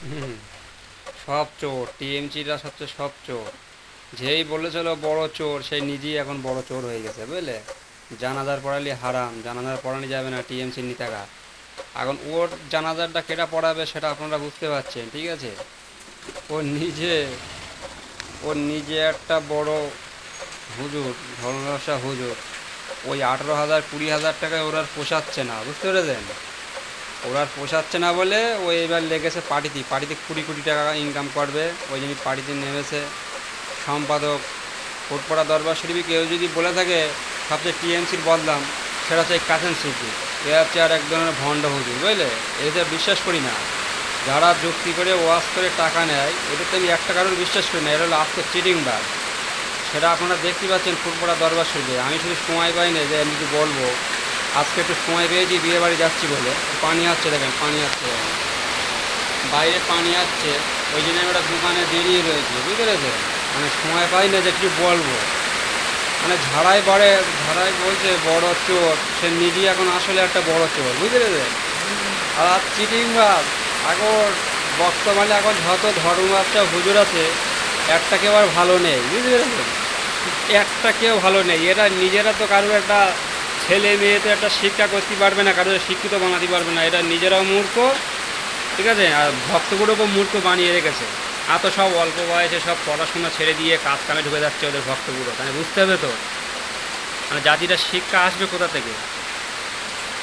হুম, সব চোর, টিএমসিরা হচ্ছে সব চোর। যেই বলেছিল বড় চোর, সেই নিজেই এখন বড় চোর হয়ে গেছে, বুঝলে? জানাজার পড়ালি হারাম, জানাজার পড়ানি যাবে না টিএমসির নেতারা। এখন ওর জানাজারটা কেটা পড়াবে সেটা আপনারা বুঝতে পারছেন, ঠিক আছে? ও নিজে ওর নিজে একটা বড় হুজুর, ধর্ম ব্যবসা হুজুর। ওই 18,000 20,000 টাকায় ওর আর পোষাচ্ছে না, বুঝতে পেরেছেন? ওর আর পোষাচ্ছে না বলে ও এবার লেগেছে পার্টিতে, পার্টিতে কোটি কোটি টাকা ইনকাম করবে। ওই জন্য পার্টিতে নেমেছে সম্পাদক। কোটপাড়া দরবার শরীফে কেউ যদি বলে থাকে সবচেয়ে টিএমসির বদলাম, সেটা হচ্ছে এই কাসেম সিদ্দিক। এ হচ্ছে আর এক ধরনের ভণ্ড হুজুর, বুঝলে? এদের বিশ্বাস করি না। যারা যুক্তি করে ওয়াজ করে টাকা নেয়, এদেরতে আমি একটা কারণ বিশ্বাস করি না, এরা হলো আজকে চিটিংবাজ। সেটা আপনারা দেখতে পাচ্ছেন ফুরপুরা দরবার শরীফে। আমি শুধু সময় পাই না যে আমি কিছু বলবো। আজকে একটু সময় পেয়েছি, বিয়ে বাড়ি যাচ্ছি বলে। পানি আসছে, দেখেন পানি আসছে, দেখেন বাইরে পানি আসছে। ওই জন্য আমি একটা দোকানে বেরিয়ে রয়েছি, বুঝতে পেরেছেন? মানে সময় পাই না যে কিছু বলবো। মানে ঝাড়াই বাড়ে, ঝাড়াই বলছে বড় চোর, সে নিজেই এখন আসলে একটা বড় চোর, বুঝতে পেরেছেন? আর চিটিং ভাব। এখন বর্তমানে এখন যত ধর্ম ব্যবসা হুজুর আছে, একটা কেউ আর ভালো নেই, বুঝতে পেরেছেন? একটা কেউ ভালো নেই। এরা নিজেরা তো কারোর একটা ছেলে মেয়েতে একটা শিক্ষা করতে পারবে না, কারোর শিক্ষিত বানাতে পারবে না। এরা নিজেরাও মূর্খ, ঠিক আছে? আর ভক্তগুলোকেও মূর্খ বানিয়ে রেখেছে। এত সব অল্প বয়সে সব পড়াশোনা ছেড়ে দিয়ে কাজ কামে ঢুকে যাচ্ছে ওদের ভক্তগুলো, মানে বুঝতে হবে তো। মানে জাতিটা শিক্ষা আসবে কোথা থেকে,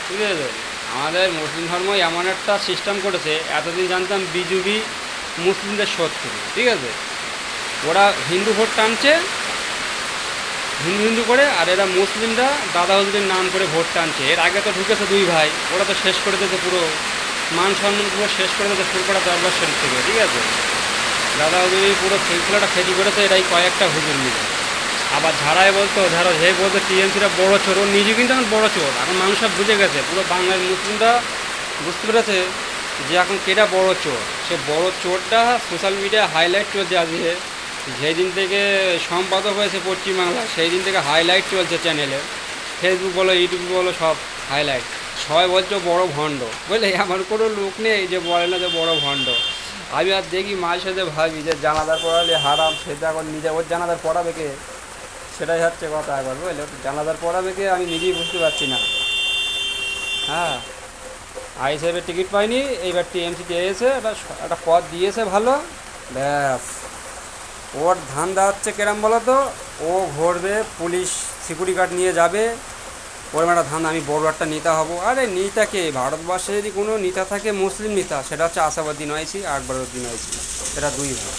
ঠিক আছে? আমাদের মুসলিম ধর্ম এমন একটা সিস্টেম করেছে, এতদিন জানতাম বিজেপি মুসলিমদের শত্রু, ঠিক আছে? ওরা হিন্দু ভোট টানছে, হিন্দু হিন্দু করে, আর এরা মুসলিমরা দাদা হুজুরের নাম করে ভোট টানছে। এর আগে তো ঢুকেছে দুই ভাই, ওরা তো শেষ করে দিয়েছে পুরো, মান সম্মান পুরো শেষ করে দিয়েছে ফুরপাড়া দরবার শরীফ থেকে, ঠিক আছে? দাদা হুজুরি পুরো সিলসিলাটা খেতি করেছে এটাই কয়েকটা হুজুর মিলে। আবার ঝাড়াই বলতো, ঝাড়ো যে বলতো টিএমসিরা বড় চোর, ও নিজে কিন্তু এখন বড় চোর। এখন মানুষ সব বুঝে গেছে, পুরো বাংলার মুসলিমরা বুঝতে পেরেছে যে এখন কেটা বড় চোর। সে বড় চোরটা সোশ্যাল মিডিয়া হাইলাইট চলছে আজকে। যেই দিন থেকে সম্পাদক হয়েছে পশ্চিমবাংলা, সেই দিন থেকে হাইলাইট চলছে চ্যানেলে। ফেসবুক বলো, ইউটিউব বলো, সব হাইলাইট। সবাই বলছে ও বড় ভণ্ড, বুঝলে? আমার কোনো লোক নেই যে বলে না যে বড় ভণ্ড। আমি আর দেখি মাঝে সাথে ভাবি যে জানাজার পড়ালে হারাম, সেটা এখন নিজে ওর জানাজার পড়াবে কে? সেটাই হচ্ছে কথা একবার, বুঝলে? ওর জানাজার পড়াবে কে আমি নিজেই বুঝতে পারছি না। হ্যাঁ, আইএসএফের টিকিট পাইনি, এইবার টিএমসি পেয়েছে, একটা একটা পদ দিয়েছে ভালো, ব্যাস। ওর ধান্দা হচ্ছে কেরাম বলো তো, ও ঘুরবে, পুলিশ সিকিউরিটি গার্ড নিয়ে যাবে। ওর একটা ধান্দা, আমি বড় একটা নেতা হব। আরে নেতাকে, ভারতবর্ষে যদি কোনো নেতা থাকে মুসলিম নেতা, সেটা হচ্ছে আসাদুদ্দিন ওয়াইসি, আকবরউদ্দিন ওয়াইসি। সেটা দুই ভাই,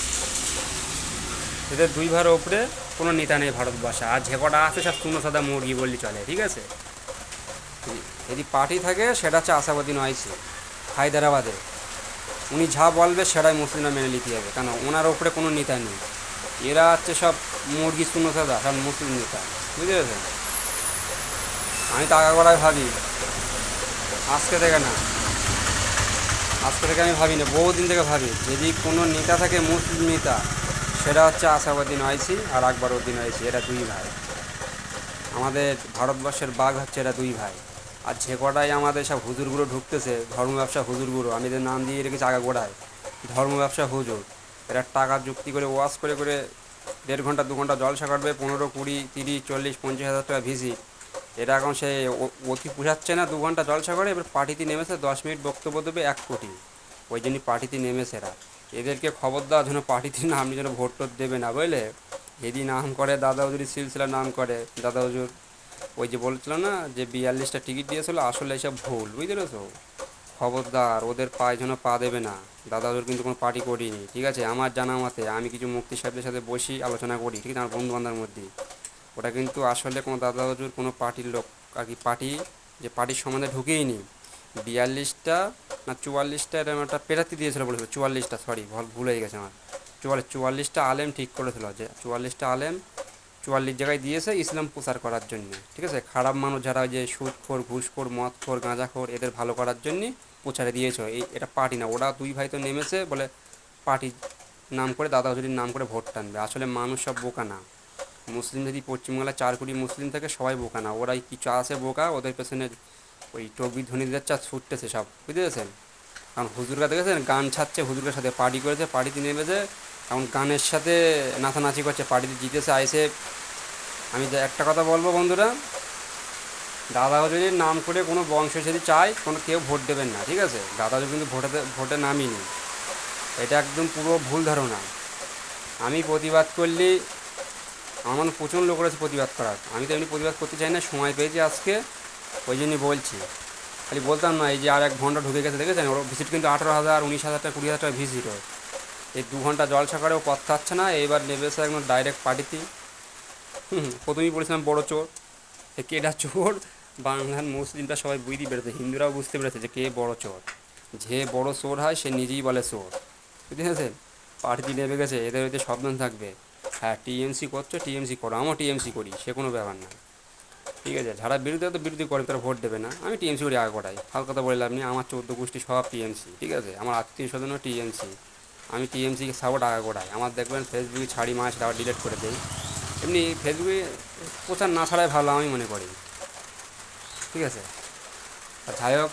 এদের দুই ভাইয়ের ওপরে কোনো নেতা নেই ভারতবর্ষে। আর যে কটা আছে সব শূন্য সাদা মুরগি বললে চলে, ঠিক আছে? যদি পার্টি থাকে সেটা হচ্ছে আসাদুদ্দিন ওয়াইসি, হায়দ্রাবাদে। উনি যা বলবে সেটাই মুসলিমরা মেনে নিতে হবে, কেন ওনার ওপরে কোনো নেতা নেই। এরা হচ্ছে সব মুরগি শূন্য সাদা, সব মুসলিম নেতা, বুঝতে পেরেছেন? আমি তো আগাগোড়ায় ভাবি, আজকে থেকে না, আজকে থেকে আমি ভাবি না, বহুদিন থেকে ভাবি, যদি কোনো নেতা থাকে মুসলিম নেতা, সেটা হচ্ছে আসাদুদ্দিন ওয়াইসি আর আকবরউদ্দিন ওয়াইসি। এরা দুই ভাই, আমাদের ভারতবর্ষের বাঘ হচ্ছে এরা দুই ভাই। আর যে কটাই আমাদের সব হুজুরগুলো ঢুকতেছে, ধর্ম ব্যবসা হুজুরগুলো, আমি এদের নাম দিয়ে রেখেছি আগাগোড়ায় ধর্ম ব্যবসা হুজুর। এরা টাকা যুক্তি করে ওয়াশ করে করে 1.5 ঘন্টা 2 ঘন্টা জলসা কাটবে, 15 20 30 40 50 হাজার টাকা ভিজিট। এটা এখন সে অতি পোষাচ্ছে না, 2 ঘন্টা জলসা করে, এবার পার্টিতে নেমেছে, 10 মিনিট বক্তব্য দেবে 1 কোটি। ওই জন্যই পার্টিতে নেমেছে এরা। এদেরকে খবর দেওয়ার জন্য পার্টিতে নাম যেন ভোট টোট দেবে না, বুঝলে? যদি নাম করে দাদা হুজুরি সিলসিলার নাম করে, দাদা হুজুর ওই যে বলছিল না যে 42টা টিকিট দিয়েছিল, আসলে এসব ভুল, বুঝতে পেরেছো? খবরদার, ওদের পায়ে যেন পা দেবে না। দাদা হুজুর কিন্তু কোনো পার্টি করিনি, ঠিক আছে? আমার জানা মতে আমি কিছু মুক্তি সাহেবদের সাথে বসি আলোচনা করি, ঠিক আছে, আমার বন্ধু বান্ধবের মধ্যে। ওটা কিন্তু আসলে কোনো দাদা হুজুর কোনো পার্টির লোক আর কি, পার্টি যে পার্টির সম্বন্ধে ঢুকেই নি। 42টা না 44টা এরকম একটা পেরাতি দিয়েছিল বলেছিল, 44টা, সরি ভুল হয়ে গেছে আমার। 44টা আলেম ঠিক করেছিল যে 44টা আলেম 44 জায়গায় দিয়েছে ইসলাম প্রচার করার জন্য, ঠিক আছে? খারাপ মানুষ যারা ওই যে সুদখোর, ঘুষখোর, মদখোর, গাঁজাখোর, এদের ভালো করার জন্য প্রচারে দিয়েছে। এটা পার্টি না। ওরা দুই ভাই তো নেমেছে বলে পার্টি নাম করে, দাদা হুজুরির নাম করে ভোট টানবে। আসলে মানুষ সব বোকা না। মুসলিম যদি পশ্চিমবাংলায় 4 কোটি মুসলিম থাকে, সবাই বোকা না। ওরাই কিছু আছে বোকা, ওদের পেছনে ওই টকবি ধনীদের চা ছুটতেছে সব, বুঝতে পেরেছেন? কারণ হুজুরকে দেখেছেন গান ছাড়ছে, হুজুরের সাথে পার্টি করেছে, পার্টিতে নেমেছে, এখন গানের সাথে নাচানাচি করছে, পার্টিতে জিতেছে আইসে। আমি যে একটা কথা বলবো বন্ধুরা, দাদা হুজুরের নাম করে কোনো বংশ যদি চায় কোনো কেউ ভোট দেবেন না, ঠিক আছে? দাদা হুজুর কিন্তু ভোটে নামই নেই, এটা একদম পুরো ভুল ধারণা। আমি প্রতিবাদ করলে আমার প্রচুর লোক রয়েছে প্রতিবাদ করার, আমি তো এমনি প্রতিবাদ করতে চাই না, সময় পেয়েছি আজকে, ওই জন্যই বলছি। খালি বলতাম না, এই যে আর 1 ঘন্টা ঢুকে গেছে দেখেছেন, ওর ভিজিট কিন্তু 18,000 19,000 টাকা 20,000 টাকা ভিজিট ওর। এই 2 ঘন্টা জলসা করেও পথ থাকছে না, এইবার নেবে এসে একদম ডাইরেক্ট পার্টিতে। প্রথমেই বলেছিলাম বড় চোর, কেডা চোর বাংলার মুসলিমরা সবাই বুঝতেই পেরেছে, হিন্দুরাও বুঝতে পেরেছে যে কে বড় চোর। যে বড় চোর হয় সে নিজেই বলে চোর, বুঝতে পেরেছেন? পার্টি নেমে গেছে, এদের হইতে সাবধান থাকবে। হ্যাঁ, টিএমসি করছো, টিএমসি করো, আমিও টিএমসি করি, সে কোনো ব্যাপার না, ঠিক আছে? যারা বিরোধী তো বিরোধী করে, তারা ভোট দেবে না, আমি টিএমসি করি আগে করাই, ফাল কথা বলে লাভ নেই, আমার 14 গোষ্ঠী সব টিএমসি, ঠিক আছে? আমার আত্মীয় স্বজনও টিএমসি, আমি টিএমসিকে সাপোর্ট আগে করাই। আমার দেখবেন ফেসবুকে ছাড়ি মাস আবার ডিলিট করে দেই, এমনি ফেসবুকে প্রচার না ছাড়াই ভালো আমি মনে করি, ঠিক আছে? আর যাই হোক,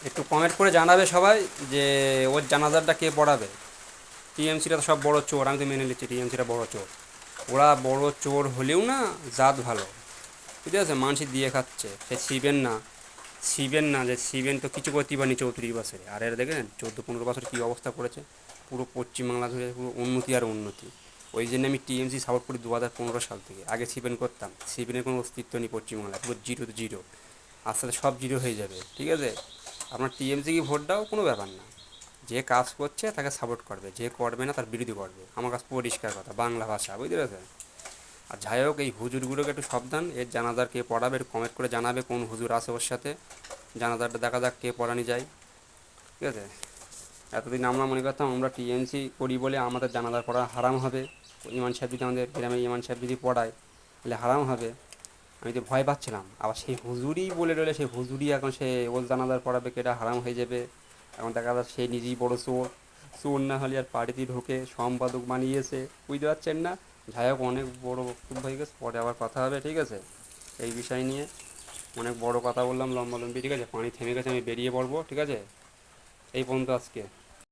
একটু কমেন্ট করে জানাবে সবাই যে ওর জানাজারটা কে পড়াবে। টিএমসিটা তো সব বড় চোর, আমি তো মেনে নিচ্ছি টিএমসিটা বড় চোর। ওরা বড় চোর হলেও না জাত ভালো, ঠিক আছে? মানুষ দিয়ে খাচ্ছে, সে শিবেন না, শিবেন না, যে শিবেন তো কিছু করতেই পারেনি 34 বছরে, আর এর দেখেন 14-15 বছর কী অবস্থা করেছে, পুরো পশ্চিমবাংলা ধরে পুরো উন্নতি আর উন্নতি। ওই জন্য আমি টিএমসি সাপোর্ট করি 2015 সাল থেকে। আগে শিবেন করতাম, শিবেনের কোনো অস্তিত্ব নেই পশ্চিমবাংলায়, পুরো জিরো তো জিরো, আস্তে আস্তে সব জিরো হয়ে যাবে, ঠিক আছে? আপনার টিএমসি কি ভোট দাও, কোনো ব্যাপার না, যে কাজ করছে তাকে সাপোর্ট করবে, যে করবে না তার বিরোধী করবে, আমার কাছে পরিষ্কার কথা, বাংলা ভাষা, বুঝতে পেরেছেন? আর যাই হোক, এই হুজুরগুলোকে একটু সাবধান, এর জানাজার কে পড়াবে একটু কমেন্ট করে জানাবে, কোন হুজুর আছে ওর সাথে, জানাজারটা দেখা যাক কে পড়ানি যায়, ঠিক আছে? এতদিন আমরা মনে করতাম আমরা টিএমসি করি বলে আমাদের জানাজার পড়া হারাম হবে, ইমাম সাহেব যদি আমাদের গ্রামে ইমাম সাহেব যদি পড়ায় তাহলে হারাম হবে, আমি তো ভয় পাচ্ছিলাম। আবার সেই হুজুরই বলে রইলে, সেই হুজুরই এখন সে ওল জানাজার পড়াবে, কেটা হারাম হয়ে যাবে। এখন দেখা যাচ্ছে সে নিজেই বড় চোর, চোর না হলে আর পার্টিতে ঢোকে সম্পাদক বানিয়েছে, বুঝতে পারছেন না? যাই হোক, অনেক বড় বক্তব্য হয়ে গেছে, পরে আবার কথা হবে, ঠিক আছে? এই বিষয় নিয়ে অনেক বড় কথা বললাম, লম্বালম্বি, ঠিক আছে? পানি থেমে গেছে, আমি বেরিয়ে পড়বো, ঠিক আছে? এই পর্যন্ত আজকে।